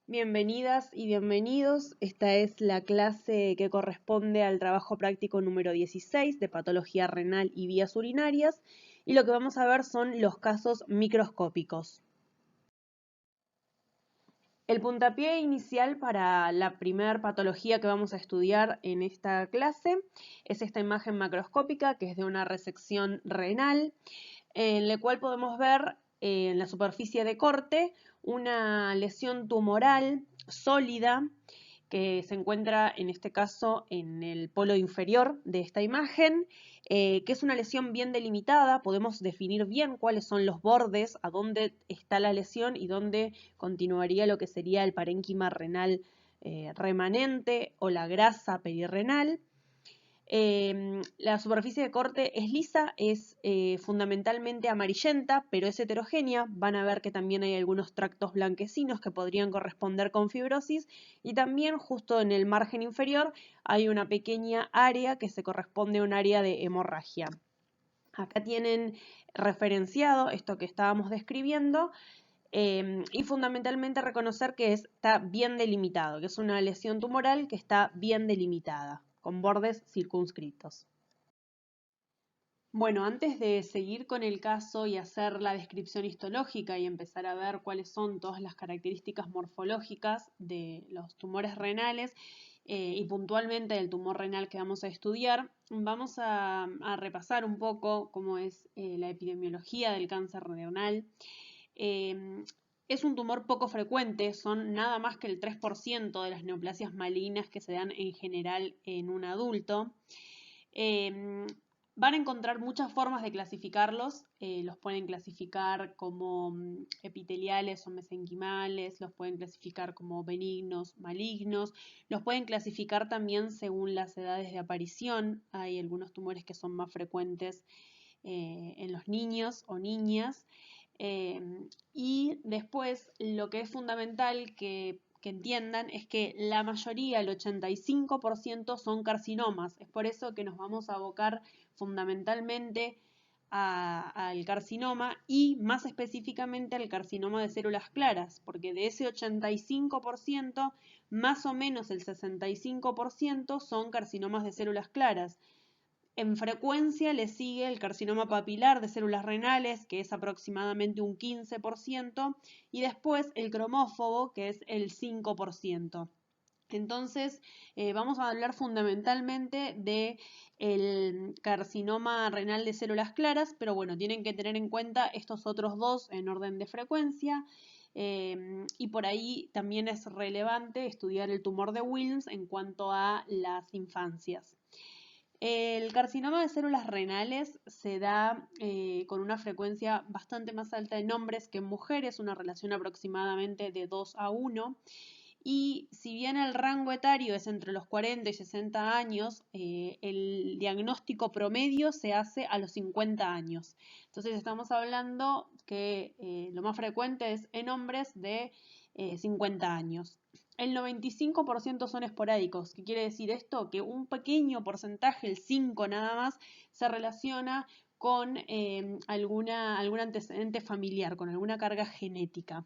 Bienvenidas y bienvenidos. Esta es la clase que corresponde al trabajo práctico número 16 de patología renal y vías urinarias, y lo que vamos a ver son los casos microscópicos. El puntapié inicial para la primera patología que vamos a estudiar en esta clase es esta imagen macroscópica, que es de una resección renal, en la cual podemos ver en la superficie de corte una lesión tumoral sólida que se encuentra en este caso en el polo inferior de esta imagen, que es una lesión bien delimitada. Podemos definir bien cuáles son los bordes, a dónde está la lesión y dónde continuaría lo que sería el parénquima renal remanente o la grasa perirrenal. La superficie de corte es lisa, es fundamentalmente amarillenta, pero es heterogénea. Van a ver que también hay algunos tractos blanquecinos que podrían corresponder con fibrosis, y también justo en el margen inferior hay una pequeña área que se corresponde a un área de hemorragia. Acá tienen referenciado esto que estábamos describiendo. Y fundamentalmente reconocer que está bien delimitado, que es una lesión tumoral que está bien delimitada, con bordes circunscritos. Bueno, antes de seguir con el caso y hacer la descripción histológica y empezar a ver cuáles son todas las características morfológicas de los tumores renales y puntualmente del tumor renal que vamos a estudiar, vamos a repasar un poco cómo es la epidemiología del cáncer renal. Es un tumor poco frecuente, son nada más que el 3% de las neoplasias malignas que se dan en general en un adulto. Van a encontrar muchas formas de clasificarlos. Los pueden clasificar como epiteliales o mesenquimales, los pueden clasificar como benignos, malignos, los pueden clasificar también según las edades de aparición. Hay algunos tumores que son más frecuentes en los niños o niñas. Y después lo que es fundamental que entiendan es que la mayoría, el 85%, son carcinomas. Es por eso que nos vamos a abocar fundamentalmente al carcinoma y más específicamente al carcinoma de células claras, porque de ese 85%, más o menos el 65% son carcinomas de células claras. En frecuencia le sigue el carcinoma papilar de células renales, que es aproximadamente un 15%, y después el cromófobo, que es el 5%. Entonces, vamos a hablar fundamentalmente del carcinoma renal de células claras, pero bueno, tienen que tener en cuenta estos otros dos en orden de frecuencia. Y por ahí también es relevante estudiar el tumor de Wilms en cuanto a las infancias. El carcinoma de células renales se da con una frecuencia bastante más alta en hombres que en mujeres, una relación aproximadamente de 2:1. Y si bien el rango etario es entre los 40 y 60 años, el diagnóstico promedio se hace a los 50 años. Entonces estamos hablando que lo más frecuente es en hombres de 50 años. El 95% son esporádicos. ¿Qué quiere decir esto? Que un pequeño porcentaje, el 5 nada más, se relaciona con algún antecedente familiar, con alguna carga genética.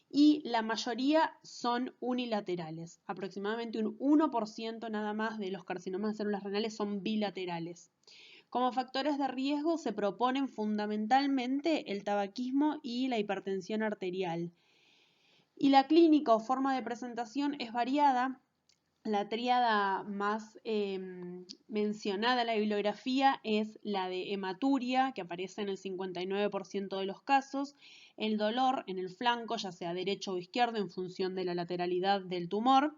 Y la mayoría son unilaterales. Aproximadamente un 1% nada más de los carcinomas de células renales son bilaterales. Como factores de riesgo se proponen fundamentalmente el tabaquismo y la hipertensión arterial. Y la clínica o forma de presentación es variada. La tríada más mencionada en la bibliografía es la de hematuria, que aparece en el 59% de los casos, el dolor en el flanco, ya sea derecho o izquierdo, en función de la lateralidad del tumor,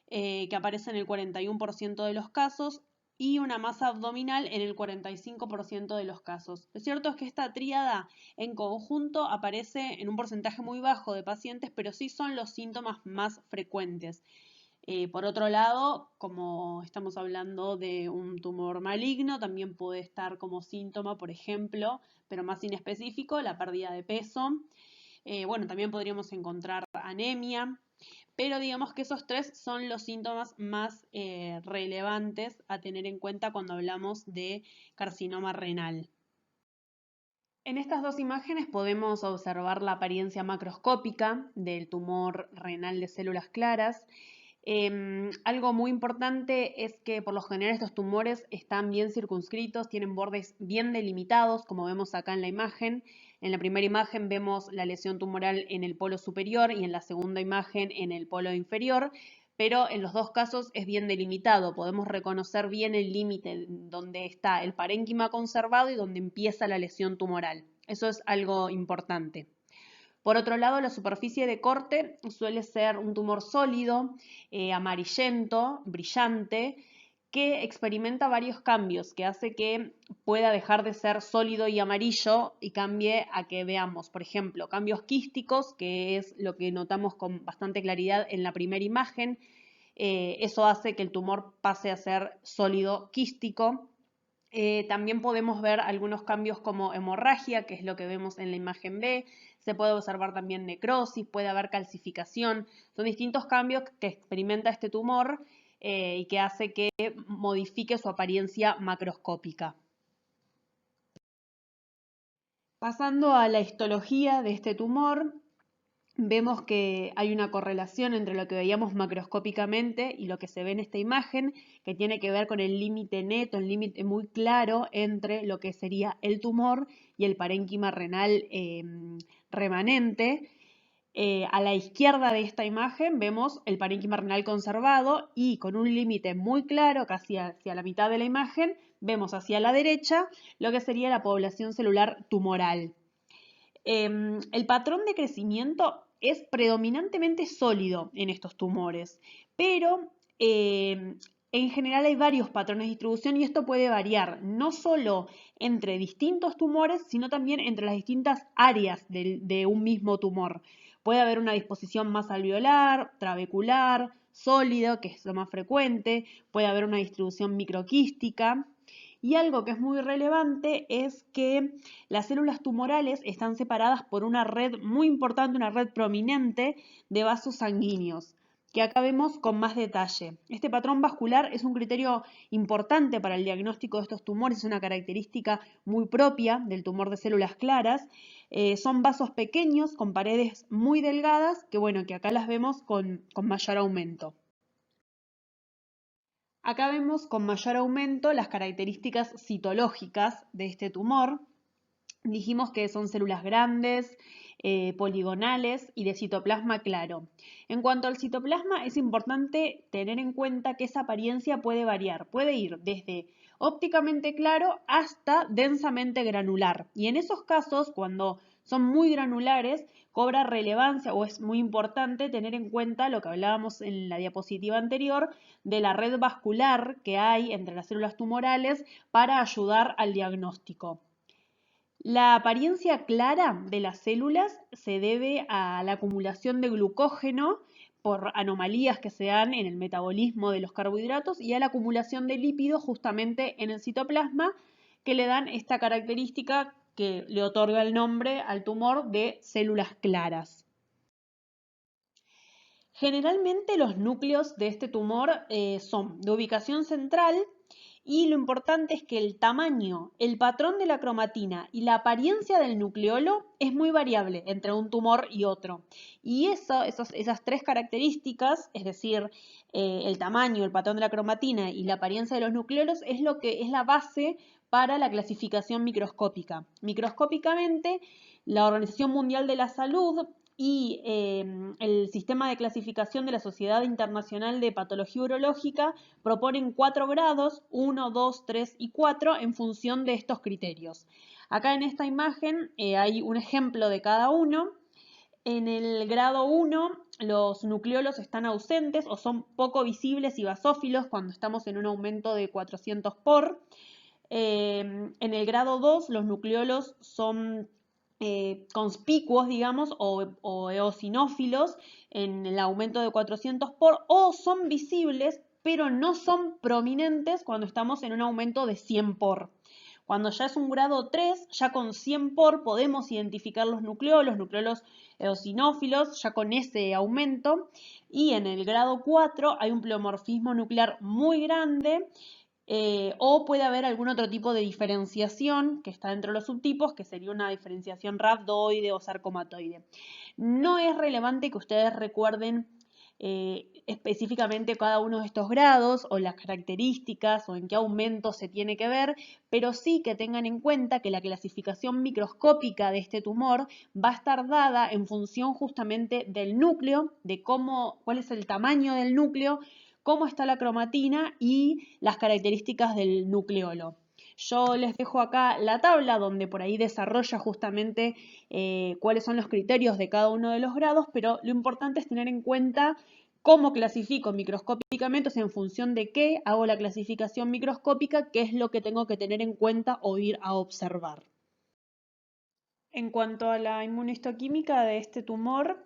que aparece en el 41% de los casos, y una masa abdominal en el 45% de los casos. Lo cierto es que esta tríada en conjunto aparece en un porcentaje muy bajo de pacientes, pero sí son los síntomas más frecuentes. Por otro lado, como estamos hablando de un tumor maligno, también puede estar como síntoma, por ejemplo, pero más inespecífico, la pérdida de peso. Bueno, también podríamos encontrar anemia, pero digamos que esos tres son los síntomas más relevantes a tener en cuenta cuando hablamos de carcinoma renal. En estas dos imágenes podemos observar la apariencia macroscópica del tumor renal de células claras. Algo muy importante es que por lo general estos tumores están bien circunscritos, tienen bordes bien delimitados, como vemos acá en la imagen. En la primera imagen vemos la lesión tumoral en el polo superior y en la segunda imagen en el polo inferior, pero en los dos casos es bien delimitado. Podemos reconocer bien el límite donde está el parénquima conservado y donde empieza la lesión tumoral. Eso es algo importante. Por otro lado, la superficie de corte suele ser un tumor sólido, amarillento, brillante, que experimenta varios cambios, que hace que pueda dejar de ser sólido y amarillo y cambie a que veamos, por ejemplo, cambios quísticos, que es lo que notamos con bastante claridad en la primera imagen. Eso hace que el tumor pase a ser sólido quístico. También podemos ver algunos cambios como hemorragia, que es lo que vemos en la imagen B. Se puede observar también necrosis, puede haber calcificación. Son distintos cambios que experimenta este tumor y que hace que modifique su apariencia macroscópica. Pasando a la histología de este tumor, vemos que hay una correlación entre lo que veíamos macroscópicamente y lo que se ve en esta imagen, que tiene que ver con el límite neto, el límite muy claro entre lo que sería el tumor y el parénquima renal remanente. A la izquierda de esta imagen vemos el parénquima renal conservado y con un límite muy claro, casi hacia la mitad de la imagen, vemos hacia la derecha lo que sería la población celular tumoral. El patrón de crecimiento es predominantemente sólido en estos tumores, pero en general hay varios patrones de distribución y esto puede variar no solo entre distintos tumores, sino también entre las distintas áreas de un mismo tumor. Puede haber una disposición más alveolar, trabecular, sólido, que es lo más frecuente, puede haber una distribución microquística. Y algo que es muy relevante es que las células tumorales están separadas por una red muy importante, una red prominente de vasos sanguíneos, que acá vemos con más detalle. Este patrón vascular es un criterio importante para el diagnóstico de estos tumores, es una característica muy propia del tumor de células claras. Son vasos pequeños con paredes muy delgadas, que acá las vemos con mayor aumento. Acá vemos con mayor aumento las características citológicas de este tumor. Dijimos que son células grandes, poligonales y de citoplasma claro. En cuanto al citoplasma, es importante tener en cuenta que esa apariencia puede variar. Puede ir desde ópticamente claro hasta densamente granular. Y en esos casos, cuando son muy granulares, cobra relevancia o es muy importante tener en cuenta lo que hablábamos en la diapositiva anterior de la red vascular que hay entre las células tumorales para ayudar al diagnóstico. La apariencia clara de las células se debe a la acumulación de glucógeno por anomalías que se dan en el metabolismo de los carbohidratos y a la acumulación de lípidos justamente en el citoplasma que le dan esta característica que le otorga el nombre al tumor de células claras. Generalmente los núcleos de este tumor son de ubicación central y lo importante es que el tamaño, el patrón de la cromatina y la apariencia del nucleolo es muy variable entre un tumor y otro. Y esas tres características, es decir, el tamaño, el patrón de la cromatina y la apariencia de los nucleolos, es lo que es la base para la clasificación microscópica. Microscópicamente, la Organización Mundial de la Salud y el sistema de clasificación de la Sociedad Internacional de Patología Urológica proponen 4 grados, 1, 2, 3 y 4 en función de estos criterios. Acá en esta imagen hay un ejemplo de cada uno. En el grado 1 los nucleolos están ausentes o son poco visibles y basófilos cuando estamos en un aumento de 400 por. En el grado 2 los nucleolos son conspicuos, digamos, o eosinófilos en el aumento de 400 por, o son visibles, pero no son prominentes cuando estamos en un aumento de 100 por. Cuando ya es un grado 3, ya con 100 por podemos identificar los nucleolos eosinófilos, ya con ese aumento. Y en el grado 4 hay un pleomorfismo nuclear muy grande o puede haber algún otro tipo de diferenciación que está dentro de los subtipos, que sería una diferenciación rhabdoide o sarcomatoide. No es relevante que ustedes recuerden específicamente cada uno de estos grados o las características o en qué aumento se tiene que ver, pero sí que tengan en cuenta que la clasificación microscópica de este tumor va a estar dada en función justamente del núcleo, de cuál es el tamaño del núcleo, cómo está la cromatina y las características del nucleolo. Yo les dejo acá la tabla donde por ahí desarrolla justamente cuáles son los criterios de cada uno de los grados, pero lo importante es tener en cuenta cómo clasifico microscópicamente, o sea, en función de qué hago la clasificación microscópica, qué es lo que tengo que tener en cuenta o ir a observar. En cuanto a la inmunohistoquímica de este tumor,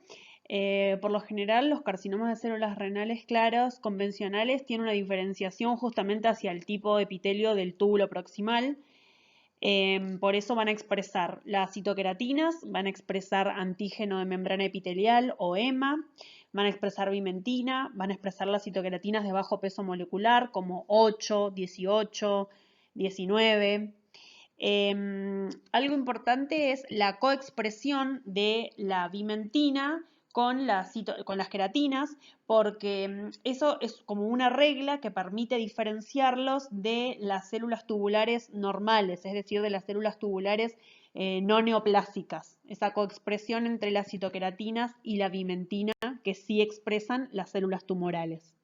por lo general los carcinomas de células renales claras convencionales tienen una diferenciación justamente hacia el tipo de epitelio del túbulo proximal. Por eso van a expresar las citoqueratinas, van a expresar antígeno de membrana epitelial o EMA, van a expresar vimentina, van a expresar las citoqueratinas de bajo peso molecular como 8, 18, 19. Algo importante es la coexpresión de la vimentina con las queratinas, porque eso es como una regla que permite diferenciarlos de las células tubulares normales, es decir, de las células tubulares no neoplásicas. Esa coexpresión entre las citoqueratinas y la vimentina que sí expresan las células tumorales.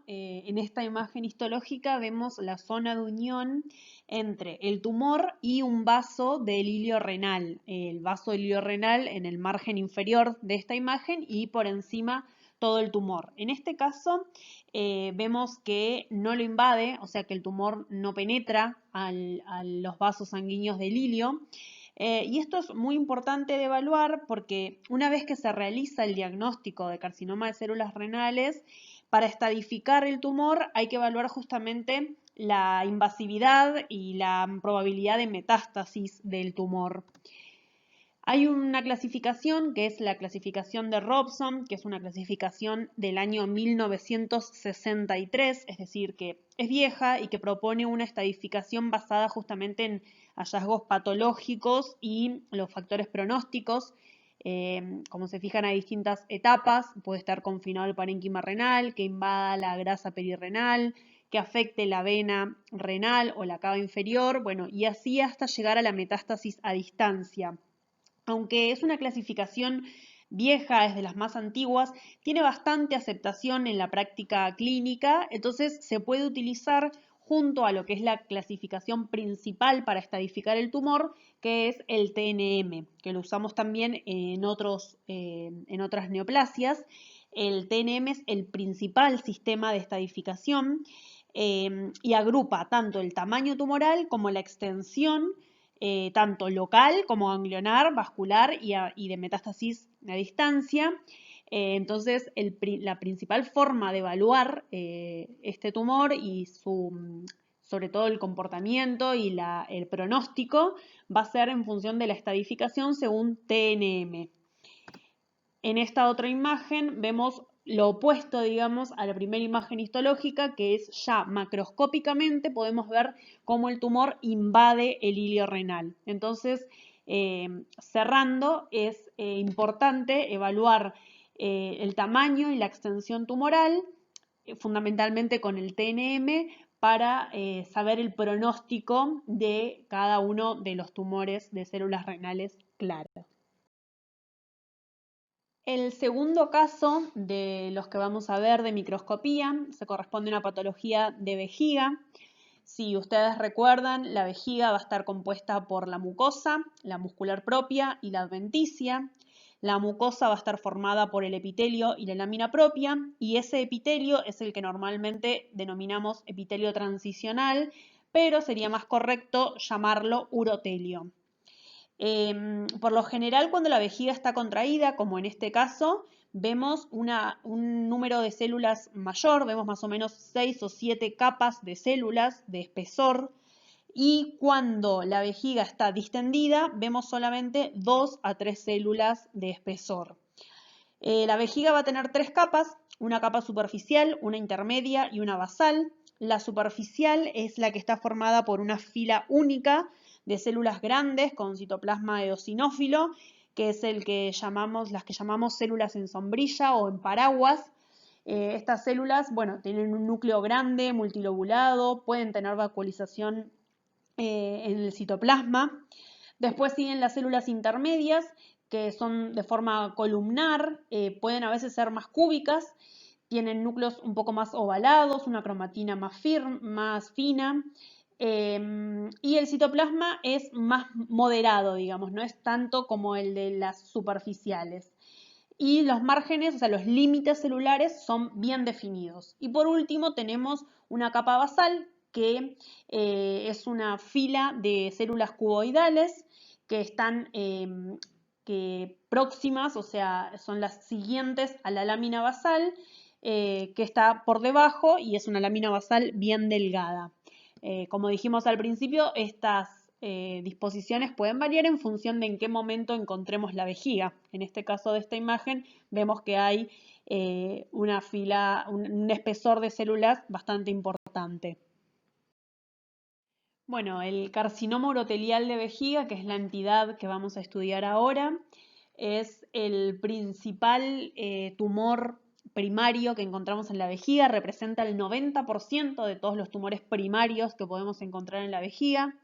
En esta imagen histológica vemos la zona de unión entre el tumor y un vaso del hilio renal. El vaso del hilio renal en el margen inferior de esta imagen y por encima todo el tumor. En este caso vemos que no lo invade, o sea que el tumor no penetra a los vasos sanguíneos del hilio. Y esto es muy importante de evaluar porque una vez que se realiza el diagnóstico de carcinoma de células renales, para estadificar el tumor hay que evaluar justamente la invasividad y la probabilidad de metástasis del tumor. Hay una clasificación que es la clasificación de Robson, que es una clasificación del año 1963, es decir, que es vieja y que propone una estadificación basada justamente en hallazgos patológicos y los factores pronósticos. Como se fijan, hay distintas etapas, puede estar confinado el parénquima renal, que invada la grasa perirrenal, que afecte la vena renal o la cava inferior, bueno, y así hasta llegar a la metástasis a distancia. Aunque es una clasificación vieja, es de las más antiguas, tiene bastante aceptación en la práctica clínica, entonces se puede utilizar junto a lo que es la clasificación principal para estadificar el tumor, que es el TNM, que lo usamos también en otras neoplasias. El TNM es el principal sistema de estadificación y agrupa tanto el tamaño tumoral como la extensión, tanto local como ganglionar, vascular y de metástasis a distancia. Entonces, la principal forma de evaluar este tumor y sobre todo el comportamiento y el pronóstico va a ser en función de la estadificación según TNM. En esta otra imagen vemos lo opuesto, digamos, a la primera imagen histológica, que es ya macroscópicamente podemos ver cómo el tumor invade el hilio renal. Entonces, cerrando, es importante evaluar el tamaño y la extensión tumoral, fundamentalmente con el TNM, para saber el pronóstico de cada uno de los tumores de células renales claras. El segundo caso de los que vamos a ver de microscopía se corresponde a una patología de vejiga. Si ustedes recuerdan, la vejiga va a estar compuesta por la mucosa, la muscular propia y la adventicia. La mucosa va a estar formada por el epitelio y la lámina propia, y ese epitelio es el que normalmente denominamos epitelio transicional, pero sería más correcto llamarlo urotelio. Por lo general, cuando la vejiga está contraída, como en este caso, vemos un número de células mayor, vemos más o menos 6 o 7 capas de células de espesor, y cuando la vejiga está distendida, vemos solamente 2 a 3 células de espesor. La vejiga va a tener 3 capas, una capa superficial, una intermedia y una basal. La superficial es la que está formada por una fila única de células grandes con citoplasma eosinófilo, que es las que llamamos células en sombrilla o en paraguas. Estas células, bueno, tienen un núcleo grande, multilobulado, pueden tener vacuolización en el citoplasma. Después siguen las células intermedias, que son de forma columnar, pueden a veces ser más cúbicas, tienen núcleos un poco más ovalados, una cromatina más fina, y el citoplasma es más moderado, digamos, no es tanto como el de las superficiales. Y los márgenes, o sea, los límites celulares son bien definidos. Y por último tenemos una capa basal, que es una fila de células cuboidales que están próximas, o sea, son las siguientes a la lámina basal, que está por debajo y es una lámina basal bien delgada. Como dijimos al principio, estas disposiciones pueden variar en función de en qué momento encontremos la vejiga. En este caso de esta imagen vemos que hay una fila, un espesor de células bastante importante. Bueno, el carcinoma urotelial de vejiga, que es la entidad que vamos a estudiar ahora, es el principal tumor primario que encontramos en la vejiga, representa el 90% de todos los tumores primarios que podemos encontrar en la vejiga.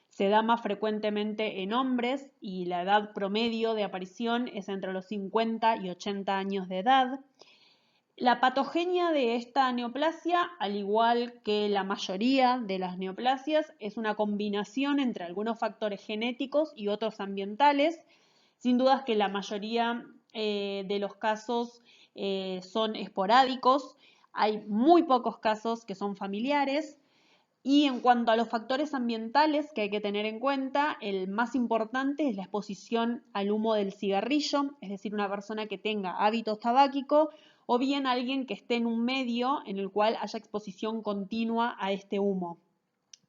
Se da más frecuentemente en hombres y la edad promedio de aparición es entre los 50 y 80 años de edad. La patogenia de esta neoplasia, al igual que la mayoría de las neoplasias, es una combinación entre algunos factores genéticos y otros ambientales. Sin dudas que la mayoría de los casos son esporádicos, hay muy pocos casos que son familiares. Y en cuanto a los factores ambientales que hay que tener en cuenta, el más importante es la exposición al humo del cigarrillo, es decir, una persona que tenga hábitos tabáquicos o bien alguien que esté en un medio en el cual haya exposición continua a este humo.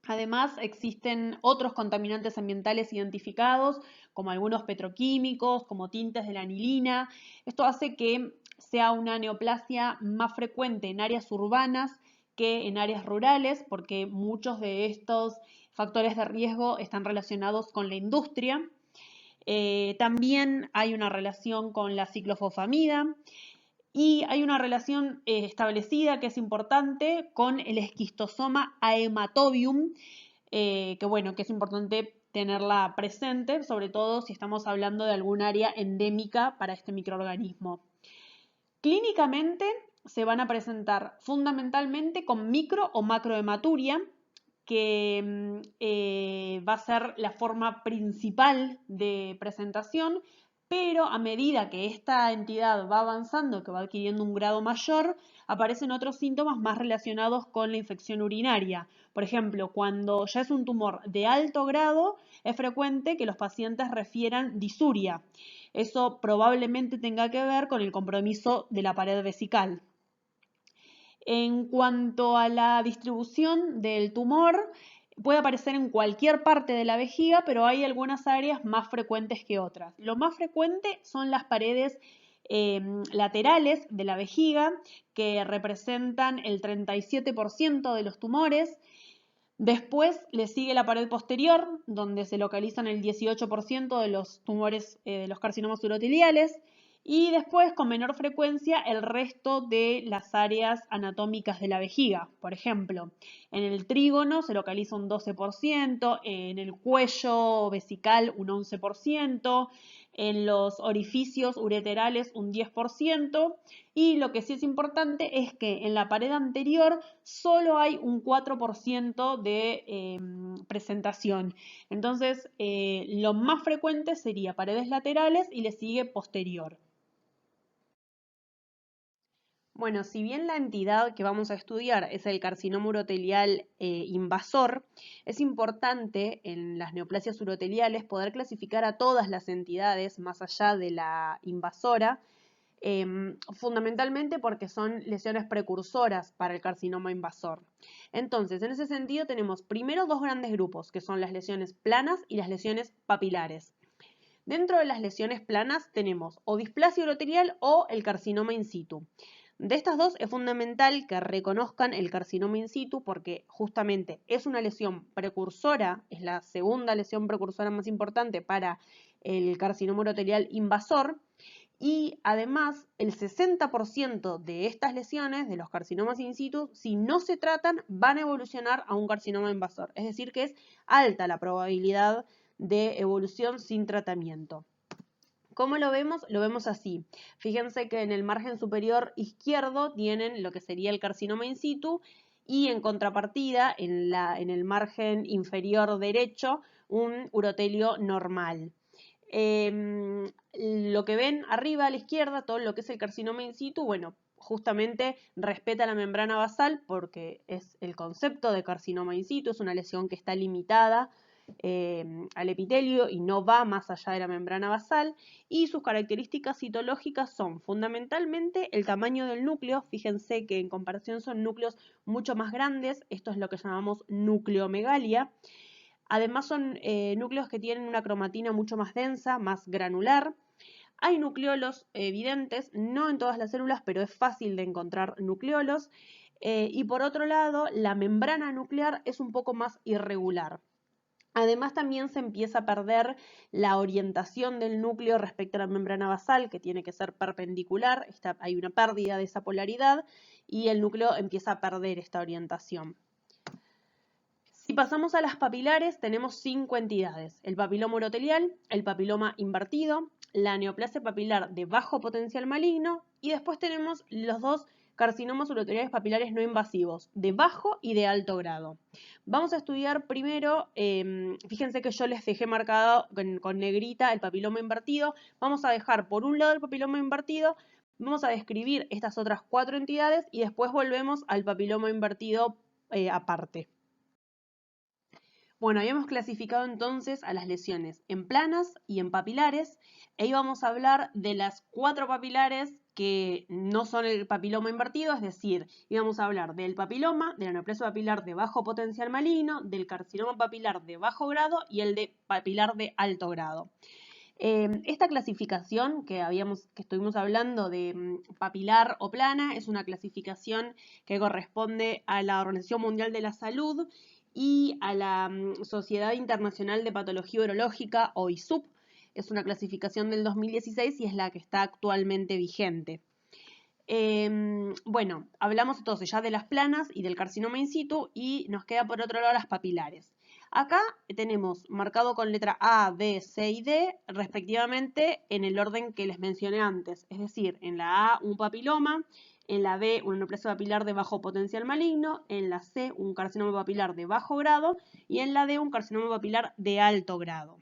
Además, existen otros contaminantes ambientales identificados, como algunos petroquímicos, como tintes de la anilina. Esto hace que sea una neoplasia más frecuente en áreas urbanas que en áreas rurales, porque muchos de estos factores de riesgo están relacionados con la industria. También hay una relación con la ciclofosfamida. Y hay una relación establecida que es importante con el esquistosoma haematobium, que es importante tenerla presente, sobre todo si estamos hablando de algún área endémica para este microorganismo. Clínicamente se van a presentar fundamentalmente con micro o macrohematuria, que va a ser la forma principal de presentación, pero a medida que esta entidad va avanzando, que va adquiriendo un grado mayor, aparecen otros síntomas más relacionados con la infección urinaria. Por ejemplo, cuando ya es un tumor de alto grado, es frecuente que los pacientes refieran disuria. Eso probablemente tenga que ver con el compromiso de la pared vesical. En cuanto a la distribución del tumor, puede aparecer en cualquier parte de la vejiga, pero hay algunas áreas más frecuentes que otras. Lo más frecuente son las paredes laterales de la vejiga, que representan el 37% de los tumores. Después le sigue la pared posterior, donde se localizan el 18% de los tumores de los carcinomas uroteliales. Y después, con menor frecuencia, el resto de las áreas anatómicas de la vejiga. Por ejemplo, en el trígono se localiza un 12%, en el cuello vesical un 11%, en los orificios ureterales un 10%, y lo que sí es importante es que en la pared anterior solo hay un 4% de presentación. Entonces, lo más frecuente sería paredes laterales y le sigue posterior. Bueno, si bien la entidad que vamos a estudiar es el carcinoma urotelial invasor, es importante en las neoplasias uroteliales poder clasificar a todas las entidades más allá de la invasora, fundamentalmente porque son lesiones precursoras para el carcinoma invasor. Entonces, en ese sentido tenemos primero dos grandes grupos, que son las lesiones planas y las lesiones papilares. Dentro de las lesiones planas tenemos o displasia urotelial o el carcinoma in situ. De estas dos es fundamental que reconozcan el carcinoma in situ porque justamente es una lesión precursora, es la segunda lesión precursora más importante para el carcinoma urotelial invasor y además el 60% de estas lesiones, de los carcinomas in situ, si no se tratan van a evolucionar a un carcinoma invasor, es decir que es alta la probabilidad de evolución sin tratamiento. ¿Cómo lo vemos? Lo vemos así. Fíjense que en el margen superior izquierdo tienen lo que sería el carcinoma in situ y en contrapartida, en el margen inferior derecho, un urotelio normal. Lo que ven arriba a la izquierda, todo lo que es el carcinoma in situ, bueno, justamente respeta la membrana basal porque es el concepto de carcinoma in situ, es una lesión que está limitada al epitelio y no va más allá de la membrana basal, y sus características citológicas son fundamentalmente el tamaño del núcleo. Fíjense que en comparación son núcleos mucho más grandes, esto es lo que llamamos nucleomegalia. Además son núcleos que tienen una cromatina mucho más densa, más granular. Hay nucleolos evidentes, no en todas las células, pero es fácil de encontrar nucleolos. Y por otro lado, la membrana nuclear es un poco más irregular. Además también se empieza a perder la orientación del núcleo respecto a la membrana basal, que tiene que ser perpendicular, hay una pérdida de esa polaridad y el núcleo empieza a perder esta orientación. Si pasamos a las papilares, tenemos 5 entidades: el papiloma urotelial, el papiloma invertido, la neoplasia papilar de bajo potencial maligno y después tenemos los dos carcinomas uroteliales papilares no invasivos, de bajo y de alto grado. Vamos a estudiar primero, fíjense que yo les dejé marcado con negrita el papiloma invertido. Vamos a dejar por un lado el papiloma invertido, vamos a describir estas otras 4 entidades y después volvemos al papiloma invertido aparte. Bueno, habíamos clasificado entonces a las lesiones en planas y en papilares, e íbamos a hablar de las 4 papilares que no son el papiloma invertido, es decir, íbamos a hablar del papiloma, de la neoplasia papilar de bajo potencial maligno, del carcinoma papilar de bajo grado y el de papilar de alto grado. Esta clasificación que estuvimos hablando de papilar o plana es una clasificación que corresponde a la Organización Mundial de la Salud y a la Sociedad Internacional de Patología Urológica, o ISUP. Es una clasificación del 2016 y es la que está actualmente vigente. Bueno, hablamos entonces ya de las planas y del carcinoma in situ y nos queda por otro lado las papilares. Acá tenemos marcado con letra A, B, C y D, respectivamente en el orden que les mencioné antes. Es decir, en la A un papiloma, en la B una neoplasia papilar de bajo potencial maligno, en la C un carcinoma papilar de bajo grado y en la D un carcinoma papilar de alto grado.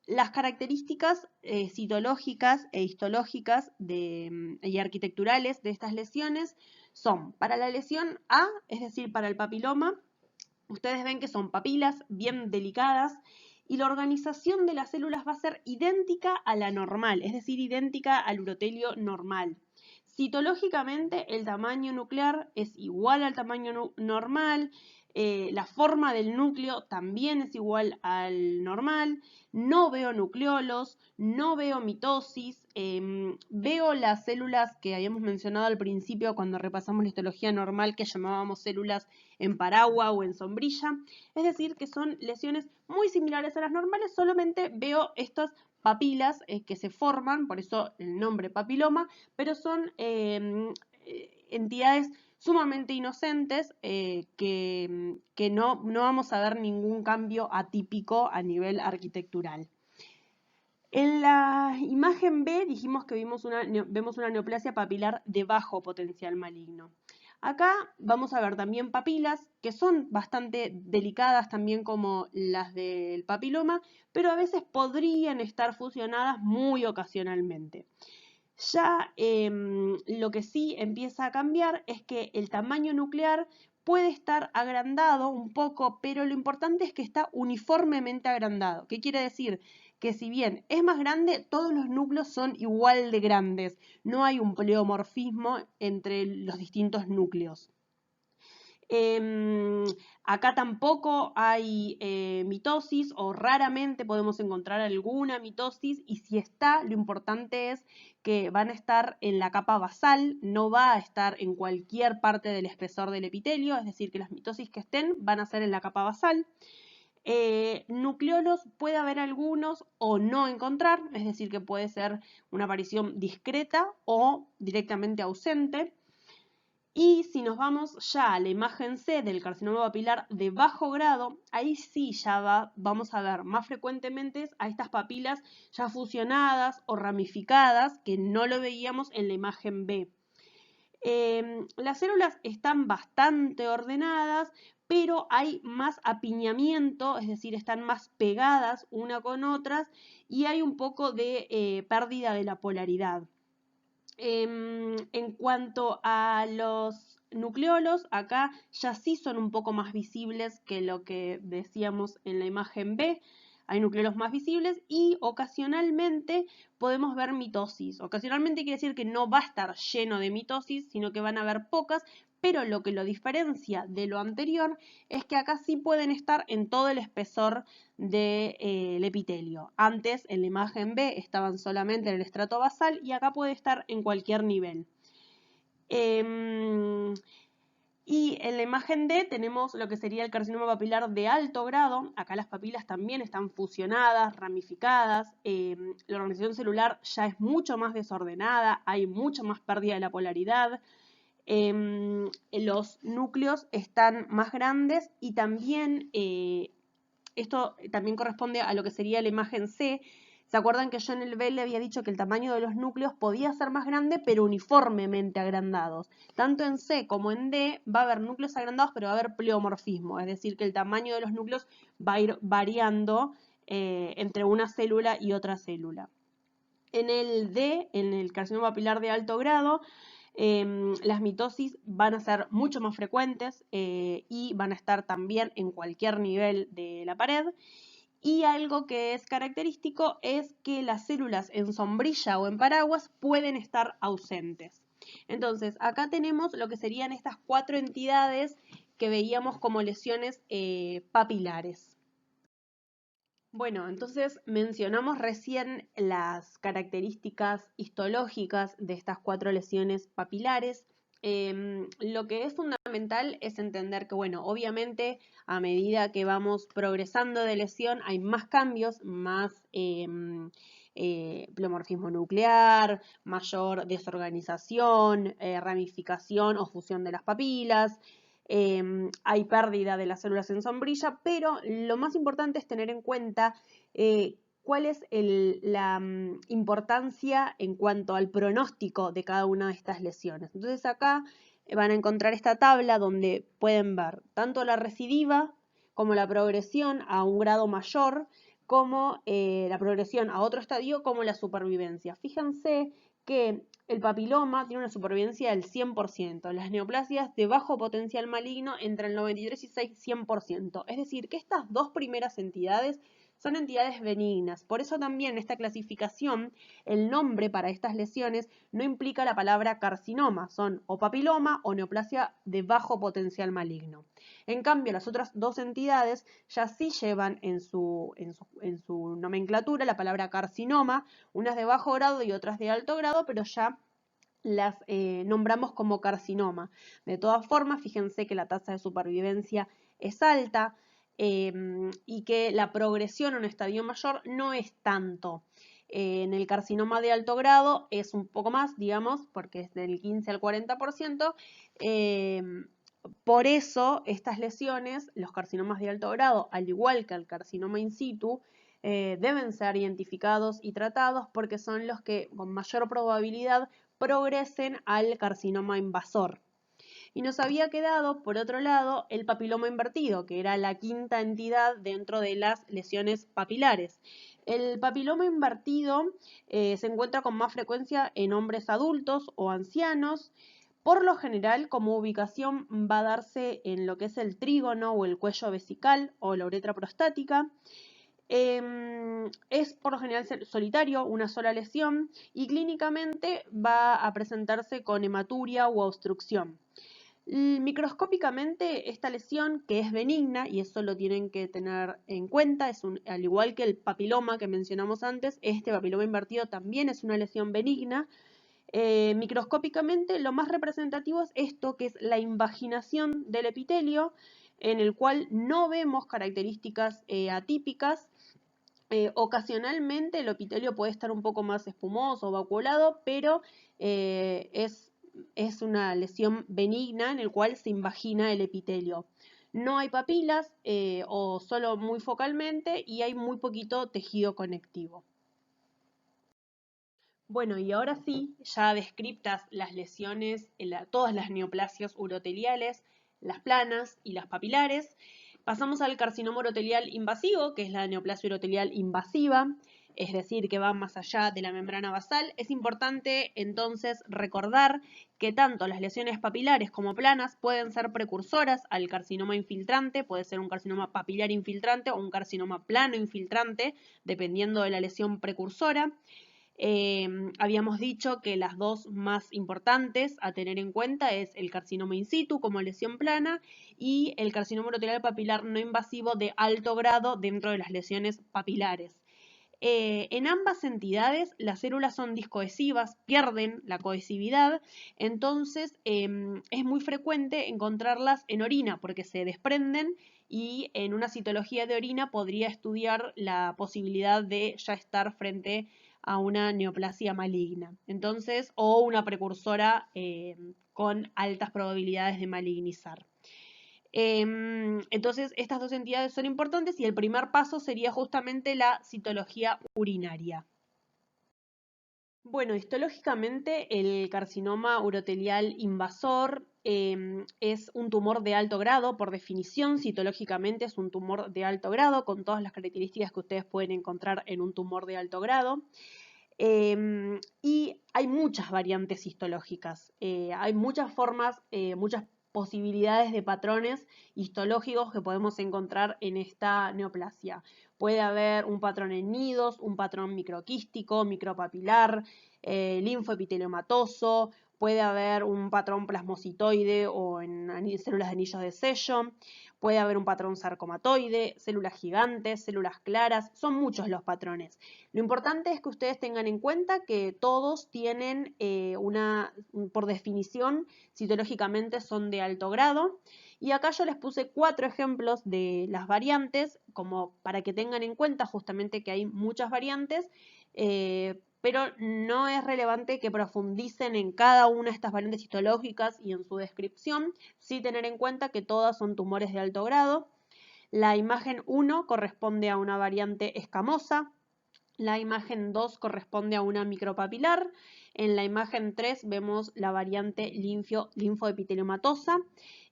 Las características citológicas e histológicas y arquitecturales de estas lesiones son: para la lesión A, es decir, para el papiloma, ustedes ven que son papilas bien delicadas y la organización de las células va a ser idéntica a la normal, es decir, idéntica al urotelio normal. Citológicamente el tamaño nuclear es igual al tamaño normal, la forma del núcleo también es igual al normal, no veo nucleolos, no veo mitosis, veo las células que habíamos mencionado al principio cuando repasamos la histología normal, que llamábamos células en paraguas o en sombrilla, es decir, que son lesiones muy similares a las normales, solamente veo estas papilas que se forman, por eso el nombre papiloma, pero son entidades sumamente inocentes que no vamos a ver ningún cambio atípico a nivel arquitectural. En la imagen B dijimos que vemos una neoplasia papilar de bajo potencial maligno. Acá vamos a ver también papilas que son bastante delicadas también como las del papiloma, pero a veces podrían estar fusionadas muy ocasionalmente. Ya lo que sí empieza a cambiar es que el tamaño nuclear puede estar agrandado un poco, pero lo importante es que está uniformemente agrandado. ¿Qué quiere decir? Que si bien es más grande, todos los núcleos son igual de grandes. No hay un pleomorfismo entre los distintos núcleos. Acá tampoco hay mitosis o raramente podemos encontrar alguna mitosis, y si está, lo importante es que van a estar en la capa basal, no va a estar en cualquier parte del espesor del epitelio, es decir, que las mitosis que estén van a ser en la capa basal. Nucleolos puede haber algunos o no encontrar, es decir, que puede ser una aparición discreta o directamente ausente. Y si nos vamos ya a la imagen C del carcinoma papilar de bajo grado, ahí sí ya vamos a ver más frecuentemente a estas papilas ya fusionadas o ramificadas, que no lo veíamos en la imagen B. Las células están bastante ordenadas, pero hay más apiñamiento, es decir, están más pegadas una con otras y hay un poco de pérdida de la polaridad. En cuanto a los nucleolos, acá ya sí son un poco más visibles que lo que decíamos en la imagen B. Hay nucleolos más visibles y ocasionalmente podemos ver mitosis. Ocasionalmente quiere decir que no va a estar lleno de mitosis, sino que van a haber pocas, pero lo que lo diferencia de lo anterior es que acá sí pueden estar en todo el espesor del epitelio. Antes, en la imagen B, estaban solamente en el estrato basal y acá puede estar en cualquier nivel. Y en la imagen D tenemos lo que sería el carcinoma papilar de alto grado. Acá las papilas también están fusionadas, ramificadas. La organización celular ya es mucho más desordenada, hay mucha más pérdida de la polaridad. Los núcleos están más grandes y también esto también corresponde a lo que sería la imagen C. ¿Se acuerdan que yo en el B le había dicho que el tamaño de los núcleos podía ser más grande, pero uniformemente agrandados? Tanto en C como en D va a haber núcleos agrandados, pero va a haber pleomorfismo, es decir, que el tamaño de los núcleos va a ir variando entre una célula y otra célula. En el D, en el carcinoma papilar de alto grado, las mitosis van a ser mucho más frecuentes y van a estar también en cualquier nivel de la pared. Y algo que es característico es que las células en sombrilla o en paraguas pueden estar ausentes. Entonces, acá tenemos lo que serían estas 4 entidades que veíamos como lesiones papilares. Bueno, entonces mencionamos recién las características histológicas de estas 4 lesiones papilares. Lo que es fundamental es entender que, bueno, obviamente a medida que vamos progresando de lesión hay más cambios, más pleomorfismo nuclear, mayor desorganización, ramificación o fusión de las papilas. Hay pérdida de las células en sombrilla, pero lo más importante es tener en cuenta cuál es la importancia en cuanto al pronóstico de cada una de estas lesiones. Entonces acá van a encontrar esta tabla donde pueden ver tanto la recidiva como la progresión a un grado mayor, como la progresión a otro estadio, como la supervivencia. Fíjense que el papiloma tiene una supervivencia del 100%, las neoplasias de bajo potencial maligno entre el 93 y 100%. Es decir, que estas dos primeras entidades son entidades benignas. Por eso también en esta clasificación el nombre para estas lesiones no implica la palabra carcinoma, son o papiloma o neoplasia de bajo potencial maligno. En cambio, las otras dos entidades ya sí llevan en su nomenclatura la palabra carcinoma, unas de bajo grado y otras de alto grado, pero ya las nombramos como carcinoma. De todas formas, fíjense que la tasa de supervivencia es alta y que la progresión en un estadio mayor no es tanto. En el carcinoma de alto grado es un poco más, digamos, porque es del 15 al 40%. Por eso estas lesiones, los carcinomas de alto grado, al igual que el carcinoma in situ, deben ser identificados y tratados porque son los que con mayor probabilidad progresen al carcinoma invasor. Y nos había quedado, por otro lado, el papiloma invertido, que era la quinta entidad dentro de las lesiones papilares. El papiloma invertido se encuentra con más frecuencia en hombres adultos o ancianos. Por lo general, como ubicación va a darse en lo que es el trígono o el cuello vesical o la uretra prostática. Es por lo general solitario, una sola lesión, y clínicamente va a presentarse con hematuria u obstrucción. Microscópicamente, esta lesión, que es benigna, y eso lo tienen que tener en cuenta, al igual que el papiloma que mencionamos antes, este papiloma invertido también es una lesión benigna. Microscópicamente, lo más representativo es esto, que es la invaginación del epitelio, en el cual no vemos características atípicas. Ocasionalmente el epitelio puede estar un poco más espumoso o vacuolado, pero es una lesión benigna en el cual se invagina el epitelio. No hay papilas o solo muy focalmente y hay muy poquito tejido conectivo. Bueno, y ahora sí, ya descriptas las lesiones, todas las neoplasias uroteliales, las planas y las papilares, pasamos al carcinoma urotelial invasivo, que es la neoplasia urotelial invasiva, es decir, que va más allá de la membrana basal. Es importante entonces recordar que tanto las lesiones papilares como planas pueden ser precursoras al carcinoma infiltrante, puede ser un carcinoma papilar infiltrante o un carcinoma plano infiltrante, dependiendo de la lesión precursora. Habíamos dicho que las dos más importantes a tener en cuenta es el carcinoma in situ como lesión plana y el carcinoma urotelial papilar no invasivo de alto grado dentro de las lesiones papilares. En ambas entidades las células son discohesivas, pierden la cohesividad, entonces es muy frecuente encontrarlas en orina porque se desprenden y en una citología de orina podría estudiar la posibilidad de ya estar frente a una neoplasia maligna. Entonces, o una precursora con altas probabilidades de malignizar. Entonces, estas dos entidades son importantes y el primer paso sería justamente la citología urinaria. Bueno, histológicamente el carcinoma urotelial invasor es un tumor de alto grado, por definición, citológicamente es un tumor de alto grado, con todas las características que ustedes pueden encontrar en un tumor de alto grado. Y hay muchas variantes histológicas, hay muchas formas, muchas posibilidades de patrones histológicos que podemos encontrar en esta neoplasia. Puede haber un patrón en nidos, un patrón microquístico, micropapilar, linfoepiteliomatoso, puede haber un patrón plasmocitoide o en células de anillos de sello, puede haber un patrón sarcomatoide, células gigantes, células claras, son muchos los patrones. Lo importante es que ustedes tengan en cuenta que todos tienen por definición, citológicamente son de alto grado. Y acá yo les puse 4 ejemplos de las variantes, como para que tengan en cuenta justamente que hay muchas variantes, pero no es relevante que profundicen en cada una de estas variantes histológicas y en su descripción, sí tener en cuenta que todas son tumores de alto grado. La imagen 1 corresponde a una variante escamosa, la imagen 2 corresponde a una micropapilar, en la imagen 3 vemos la variante linfoepiteliomatosa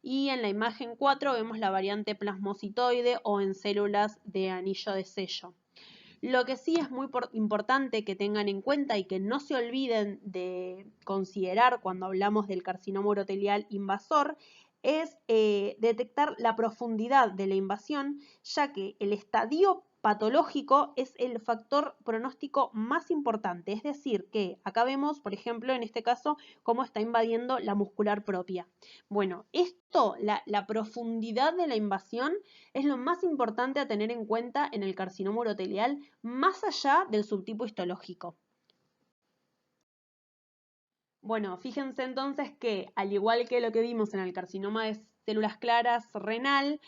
y en la imagen 4 vemos la variante plasmocitoide o en células de anillo de sello. Lo que sí es muy importante que tengan en cuenta y que no se olviden de considerar cuando hablamos del carcinoma urotelial invasor es detectar la profundidad de la invasión, ya que el estadio patológico es el factor pronóstico más importante. Es decir, que acá vemos, por ejemplo, en este caso, cómo está invadiendo la muscular propia. Bueno, esto, la profundidad de la invasión es lo más importante a tener en cuenta en el carcinoma urotelial, más allá del subtipo histológico. Bueno, fíjense entonces que, al igual que lo que vimos en el carcinoma de células claras renal,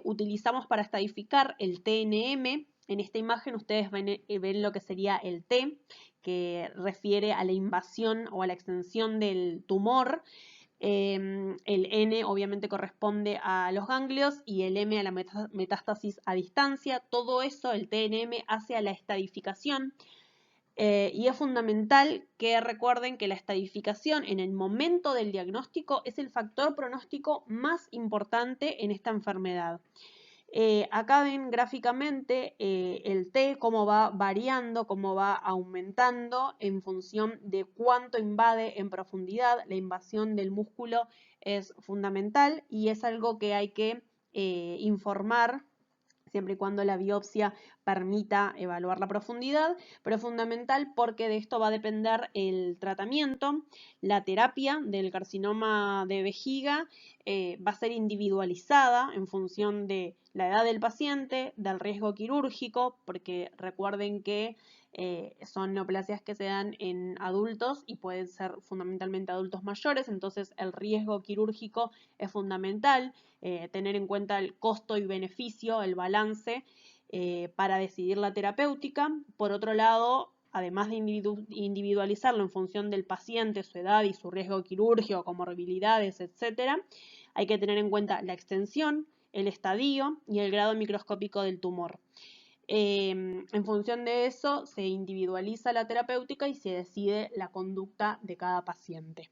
utilizamos para estadificar el TNM. En esta imagen ustedes ven lo que sería el T, que refiere a la invasión o a la extensión del tumor. El N obviamente corresponde a los ganglios y el M a la metástasis a distancia. Todo eso, el TNM, hace a la estadificación. Y es fundamental que recuerden que la estadificación en el momento del diagnóstico es el factor pronóstico más importante en esta enfermedad. Acá ven gráficamente el T, cómo va variando, cómo va aumentando en función de cuánto invade en profundidad. La invasión del músculo es fundamental y es algo que hay que informar siempre y cuando la biopsia permita evaluar la profundidad, pero es fundamental porque de esto va a depender el tratamiento. La terapia del carcinoma de vejiga va a ser individualizada en función de la edad del paciente, del riesgo quirúrgico, porque recuerden que son neoplasias que se dan en adultos y pueden ser fundamentalmente adultos mayores, entonces el riesgo quirúrgico es fundamental, tener en cuenta el costo y beneficio, el balance para decidir la terapéutica. Por otro lado, además de individualizarlo en función del paciente, su edad y su riesgo quirúrgico, comorbilidades, etc., hay que tener en cuenta la extensión, el estadio y el grado microscópico del tumor. En función de eso se individualiza la terapéutica y se decide la conducta de cada paciente.